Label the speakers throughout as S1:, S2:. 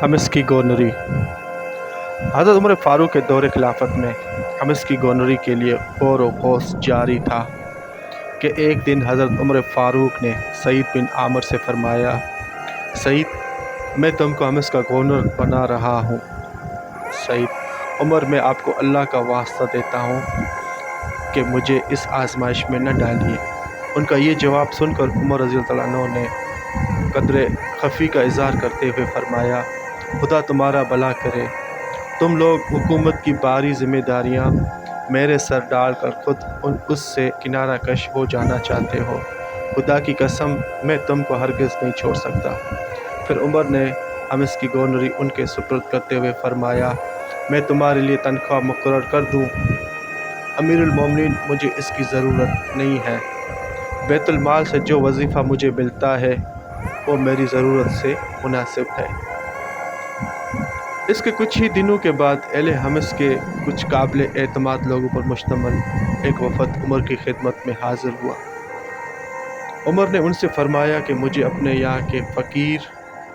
S1: हमस की गवर्नरी। हज़रत उमर फ़ारूक के दौर खिलाफत में हमस की गवर्नरी के लिए गौर व खौस जारी था कि एक दिन हज़रत उमर फ़ारूक ने सईद बिन आमर से फरमाया, सईद, मैं तुमको हमस का गवर्नर बना रहा हूँ। सईद, उमर, मैं आपको अल्लाह का वास्ता देता हूँ कि मुझे इस आजमाइश में न डालिए। उनका ये जवाब सुनकर उमर रज़ियल्लाहु अन्हु ने कदरे खफ़ी का इज़हार करते हुए फरमाया, खुदा तुम्हारा भला करे, तुम लोग हुकूमत की भारी जिम्मेदारियाँ मेरे सर डाल कर खुद उससे किनारा कश हो जाना चाहते हो। खुदा की कसम, मैं तुमको हरगिज़ नहीं छोड़ सकता। फिर उमर ने हमस की गवर्नरी उनके सुपुर्द करते हुए फरमाया, मैं तुम्हारे लिए तनख्वाह मुकर्रर कर दूँ। अमीरुल मोमिनीन, मुझे इसकी ज़रूरत नहीं है। बैतुल माल से जो वजीफ़ा मुझे मिलता है वो मेरी ज़रूरत से मुनासिब है। इसके कुछ ही दिनों के बाद अहले हमस के कुछ काबिल एतमाद लोगों पर मुश्तमिल एक वफ़द उमर की खिदमत में हाज़िर हुआ। उमर ने उनसे फरमाया कि मुझे अपने यहाँ के फ़कीर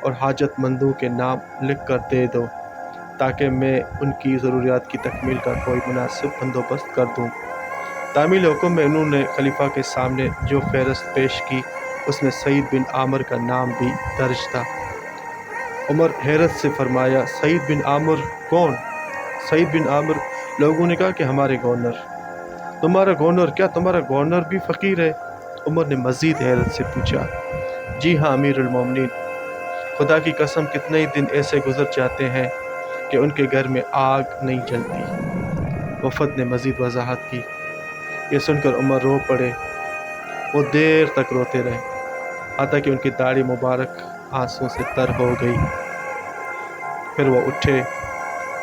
S1: और हाजतमंदों के नाम लिख कर दे दो ताकि मैं उनकी ज़रूरियात की तकमील का कोई मुनासिब बंदोबस्त कर दूँ। तामील हुक्म में उन्होंने खलीफा के सामने जो फ़हरिस्त पेश की उसमें सईद बिन आमर का नाम भी दर्ज था। उमर हैरत से फरमाया, सईद बिन आमर कौन? सईद बिन आमर, लोगों ने कहा कि हमारे गवर्नर। तुम्हारा गवर्नर? क्या तुम्हारा गवर्नर भी फ़कीर है? उमर ने मज़ीद हैरत से पूछा, जी हाँ अमीरुल मोमिनीन, खुदा की कसम कितने ही दिन ऐसे गुजर जाते हैं कि उनके घर में आग नहीं जलती। वफ़द ने मज़ीद वजाहत की। ये सुनकर उमर रो पड़े। वो देर तक रोते रहे, हाथा कि उनकी दाढ़ी मुबारक आंसुओं से तर हो गई। फिर वो उठे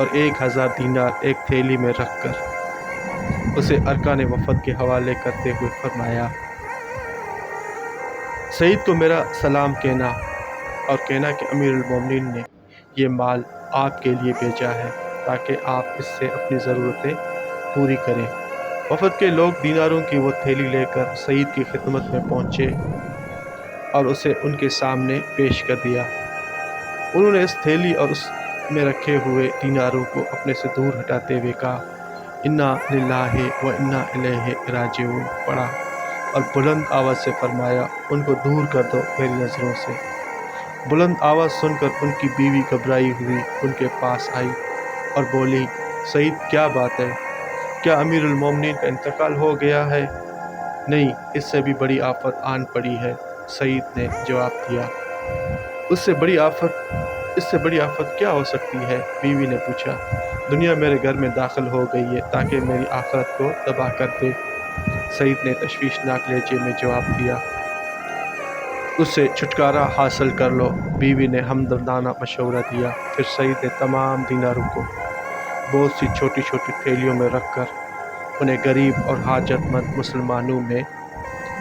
S1: और 1000 दीनार एक थैली में रखकर उसे अरकान वफ़द के हवाले करते हुए फरमाया, सईद को मेरा सलाम कहना और कहना कि अमीरुल मोमिनीन ने ये माल आपके लिए भेजा है ताकि आप इससे अपनी ज़रूरतें पूरी करें। वफ़द के लोग दीनारों की वो थैली लेकर सईद की खिदमत में पहुँचे और उसे उनके सामने पेश कर दिया। उन्होंने इस थैली और उसमें रखे हुए दीनारों को अपने से दूर हटाते हुए कहा, इन्ना लिल्लाहि व इन्ना इलैहि राजिऊन पढ़ा और बुलंद आवाज़ से फरमाया, उनको दूर कर दो मेरी नज़रों से। बुलंद आवाज़ सुनकर उनकी बीवी घबराई हुई उनके पास आई और बोली, सईद, क्या बात है? क्या अमीरुल मोमिनीन का इंतकाल हो गया है? नहीं, इससे भी बड़ी आफत आन पड़ी है, सईद ने जवाब दिया। इससे बड़ी आफत क्या हो सकती है? बीवी ने पूछा। दुनिया मेरे घर में दाखिल हो गई है ताकि मेरी आखिरत को तबाह कर दे, सईद ने तशवीशनाक लहजे में जवाब दिया। उससे छुटकारा हासिल कर लो, बीवी ने हमदर्दाना मशवरा दिया। फिर सईद ने तमाम दीनारों को बहुत सी छोटी छोटी थैलियों में रखकर उन्हें गरीब और हाजतमंद मुसलमानों में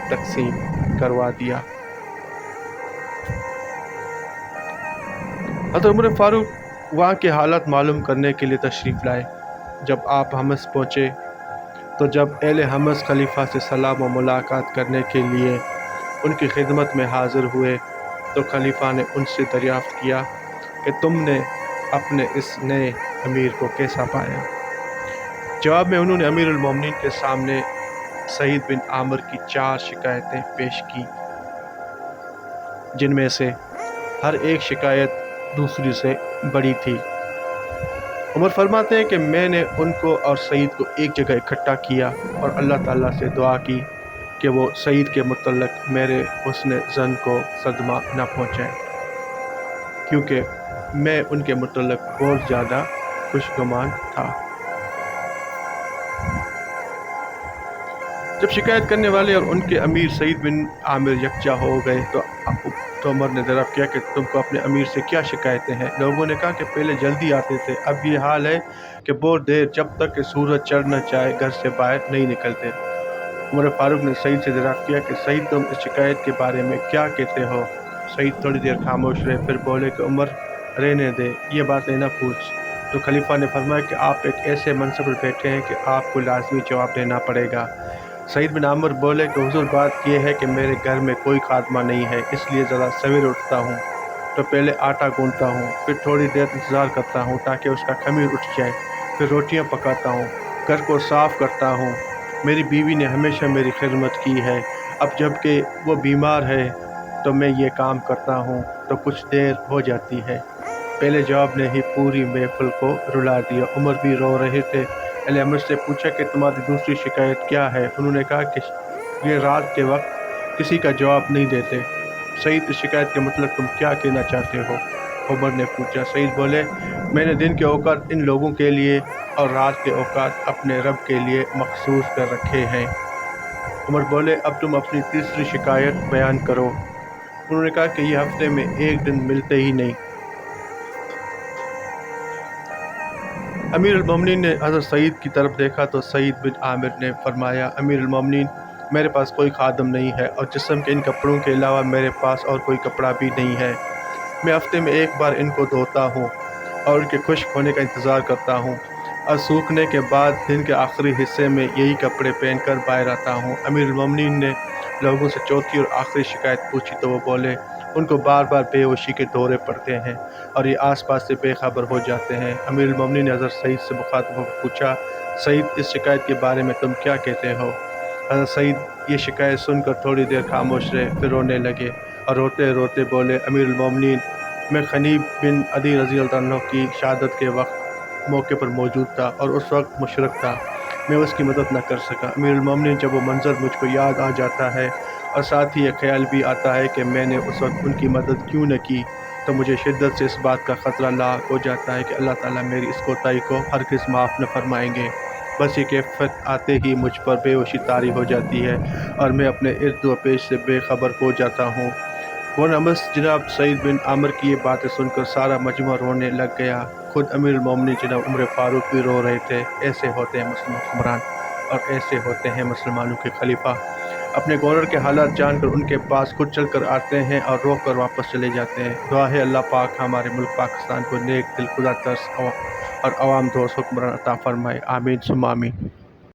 S1: तकसीम करवा दिया। हज़रत उमर फ़ारूक वहाँ के हालात मालूम करने के लिए तशरीफ़ लाए। जब आप हमस पहुँचे तो जब अहले हमस खलीफा से सलाम व मुलाकात करने के लिए उनकी खिदमत में हाज़िर हुए तो खलीफा ने उनसे दरियाफ़्त किया कि तुमने अपने इस नए अमीर को कैसा पाया। जवाब में उन्होंने अमीरुल मोमिनीन के सामने सईद बिन आमर की 4 शिकायतें पेश की, जिनमें से हर एक शिकायत दूसरी से बड़ी थी। उमर फरमाते हैं कि मैंने उनको और सईद को एक जगह इकट्ठा किया और अल्लाह ताला से दुआ की कि वो सईद के मुतल्लक मेरे हुस्न ज़न को सदमा न पहुँचाए, क्योंकि मैं उनके मुतल्लक बहुत ज़्यादा खुशगुमान था। जब शिकायत करने वाले और उनके अमीर सईद बिन आमिर यकजा हो गए तो उमर ने दरियाफ़्त किया कि तुमको अपने अमीर से क्या शिकायतें हैं। लोगों ने कहा कि पहले जल्दी आते थे, अब ये हाल है कि बहुत देर जब तक कि सूरज चढ़ न जाए घर से बाहर नहीं निकलते। उमर फ़ारूक ने सईद से दरियाफ़्त किया कि सईद, तुम इस शिकायत के बारे में क्या कहते हो? सईद थोड़ी देर खामोश रहे, फिर बोले कि उमर, रहने दे, ये बातें न पूछ। तो खलीफा ने फरमाया कि आप एक ऐसे मनसब पर बैठे हैं कि आपको लाजमी जवाब देना पड़ेगा। सईद बिन आमर बोले कि हुज़ूर, बात यह है कि मेरे घर में कोई खादमा नहीं है, इसलिए ज़रा सवेरे उठता हूँ। तो पहले आटा गूंथता हूँ, फिर थोड़ी देर इंतज़ार करता हूँ ताकि उसका खमीर उठ जाए, फिर रोटियाँ पकाता हूँ, घर को साफ़ करता हूँ। मेरी बीवी ने हमेशा मेरी खिदमत की है। अब जबकि वो बीमार है तो मैं ये काम करता हूँ तो कुछ देर हो जाती है। पहले जवाब ने ही पूरी महफिल को रुला दिया। उमर भी रो रहे थे। अली अमर से पूछा कि तुम्हारी दूसरी शिकायत क्या है? उन्होंने कहा कि ये रात के वक्त किसी का जवाब नहीं देते। सईद, इस शिकायत का मतलब तुम क्या कहना चाहते हो? उमर ने पूछा। सईद बोले, मैंने दिन के औकात इन लोगों के लिए और रात के औकात अपने रब के लिए मखसूस कर रखे हैं। उमर बोले, अब तुम अपनी तीसरी शिकायत बयान करो। उन्होंने कहा कि ये हफ्ते में एक दिन मिलते ही नहीं। अमीर अल-मोमिनीन ने हज़रत सईद की तरफ देखा तो सईद बिन आमिर ने फरमाया, अमीर अल-मोमिनीन, मेरे पास कोई खादम नहीं है और जिस्म के इन कपड़ों के अलावा मेरे पास और कोई कपड़ा भी नहीं है। मैं हफ्ते में एक बार इनको धोता हूँ और उनके खुश्क होने का इंतज़ार करता हूँ और सूखने के बाद दिन के आखिरी हिस्से में यही कपड़े पहनकर बाहर आता हूँ। अमीर अल-मोमिनीन ने लोगों से चौथी और आखिरी शिकायत पूछी तो वो बोले, उनको बार बार बेहोशी के दौरे पड़ते हैं और ये आसपास से बेखबर हो जाते हैं। अमीर अल-मोमिनीन ने हज़रत सईद से मुखातब होकर पूछा, सईद, इस शिकायत के बारे में तुम क्या कहते हो? हज़रत सईद ये शिकायत सुनकर थोड़ी देर खामोश रहे, फिर रोने लगे और रोते रोते बोले, अमीर अल-मोमिनीन, मैं खनीब बिन अदी रज़ी अल्लाह अन्हु की शहादत के वक्त मौके पर मौजूद था और उस वक्त मुशरक था। मैं उसकी मदद न कर सका। अमीर अल-मोमिनीन, जब वो मंज़र मुझको याद आ जाता है और साथ ही ये ख्याल भी आता है कि मैंने उस वक्त उनकी मदद क्यों न की, तो मुझे शिद्दत से इस बात का ख़तरा लाक हो जाता है कि अल्लाह ताला मेरी इस कोताही को हरगिज़ माफ़ न फरमाएंगे। बस ये कैफियत आते ही मुझ पर बेहोशी तारी हो जाती है और मैं अपने इर्द व पेश से बेखबर हो जाता हूँ। वो नमस जनाब सईद बिन आमिर की ये बातें सुनकर सारा मजमा रोने लग गया। खुद अमीर अल-मोमिनीन जनाब उमर फारूक भी रो रहे थे। ऐसे होते हैं मुस्लिम हुक्मरान और ऐसे होते हैं मुसलमानों के खलीफा। अपने गवर्नर के हालात जानकर उनके पास खुद चल कर आते हैं और रोक कर वापस चले जाते हैं। दुआ है अल्लाह पाक हमारे मुल्क पाकिस्तान को नेक दिल खुदा तरस और अवाम दोस्त हुक्मरान अता फरमाए। आमीन सुम्मा आमीन।